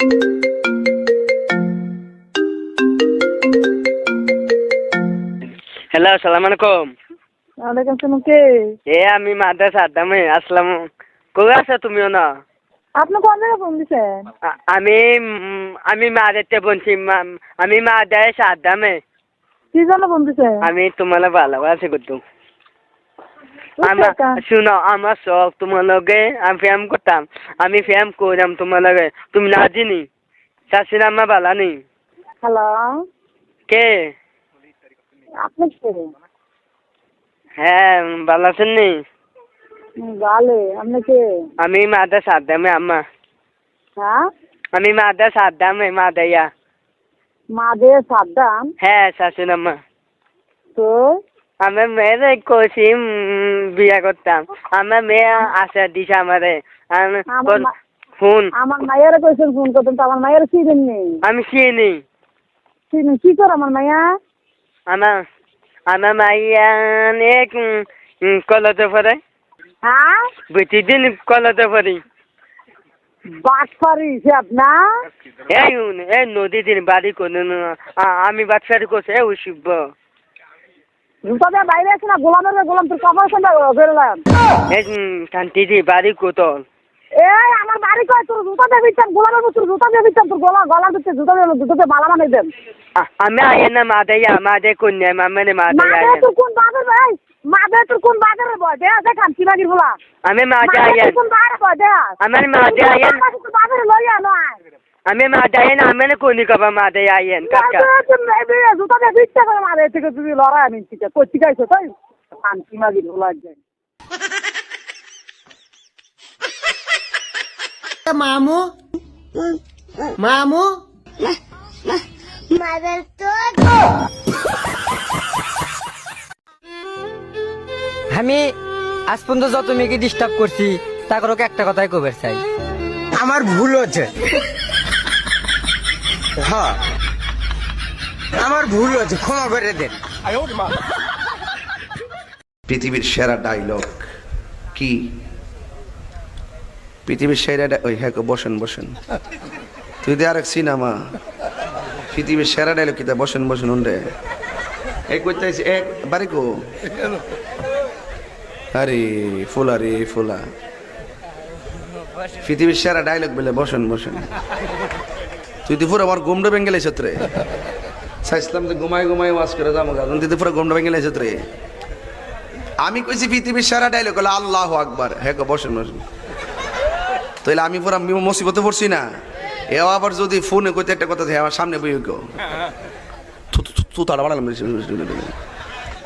Hello, আসসালামু আলাইকুম। ওয়ালাইকুম আসসালাম। কে? আমি মাদ্রাসা আড্ডামে আসলাম। কই আছো তুমিও না? আপনি কোন জায়গায় ফোন দিছেন? আমি মাদেরতে বলছি, আমি মাদ্রাসা আড্ডামে। কি জন্য ফোন দিছেন? আমি তোমার ভালোবাসি করতো। শুনো, আমার শখ তোমার লগে আমি ফ্যাম করতাম। আমি ফ্যাম করলাম তোমার লগে, তুমি না চিনি চাষির আমার ভালো নেই। হ্যালো, কে? আপনি কে? হ্যাঁ, ভালো আছেন নি? ভালো। আপনি কে? আমি মাদ্রাসা আড্ডামে আম্মা। হ্যাঁ, আমি মাদ্রাসা আড্ডামে মাদাইয়া। মাদে সাদ্দাম। হ্যাঁ, শাশুন আম্মা। তো আমার মেয়ের কষি বিয়া করতাম। আমার মেয়ে আশা দিছে আমারে ফোন। আমার মায়ের কইছেন ফোন করতেন, তো আমার মায়ের চিনেন নেই। আমি চিনি। চিনেন কি করে আমার মাইয়া? আমার মাইয়া অনেক কলেজে পড়ে। হ্যাঁ, প্রতিদিন কলেজে পড়ি। বাটপারি হিসাব না? এই নদী দিন বাড়ি করে আমি বাচ্চারি করছে শিখব। জুতা দিয়ে বাইরে আছে না, গোলাম তোর কপাল সঙ্গে বেরোলাম। এই শান্তি দি বাড়ি কোতল। এই আমার বাড়ি কয়, তোর জুতা দিয়ে দিচ্ছেন, গোলামের তোর জুতা দিয়ে দিচ্ছেন, তোর গলা দিচ্ছে, জুতা মালা বানাই দেন। আমি আইন না মাদাইয়া, মাদে কন্যা মামানে মাদে তোর কোন বাজার ভাই? মাদে তোর কোন বাজারে বয় দে? দেখান চিনাগির বলা। আমি মাদে আইন। কোন বাজারে বয় দে? আমার মাদে আইন। বাজারে লইয়া নয়। আমি মাদে আইন, আমি কোনি কবা মাদে আইন কাকা। জুতা দিয়ে দিচ্ছে করে মাদে থেকে তুমি লড়াই নিচ্ছি করছি গাইছো তাই শান্তি মাগির বলা যায়। মামু মামু আমি আজ পর্যন্ত যত মেয়েকে ডিস্টার্ব করছি তা করে একটা কথাই কবে চাই, আমার ভুল হচ্ছে। হ্যাঁ, আমার ভুল হচ্ছে, ক্ষমা করে দেন। পৃথিবীর সেরা ডায়লগ কি? পৃথিবীর সেরা ওই হ্যাঁ, বসেন বসেন। তুই দে আরেক সিনেমা। পৃথিবীর সেরা ডায়লগ কি? বসেন বসেন উন্ডে এই করতে এক বাড়ি কো। আরে ফুলা রে ফুলা, পৃথিবীর সেরা ডায়লগ বলে বসেন বসেন। তুই তো পুরো আমার গুমডো বেঙ্গেল এসে রে চাইছিলাম যে ঘুমাই ঘুমাই ওয়াজ করে যাবো, তুই তো পুরো গুমডো বেঙ্গেল এসে রে। আমি কইছি পৃথিবীর সেরা ডায়লগ হলো আল্লাহু আকবার। হ্যাঁ বসেন বসেন। তাহলে আমি পুরো মুসিবতে পড়ছি না। এও আবার যদি ফোনে কইতে একটা কথা আমার সামনে বই গো, তুই তাড়া বাড়ালাম।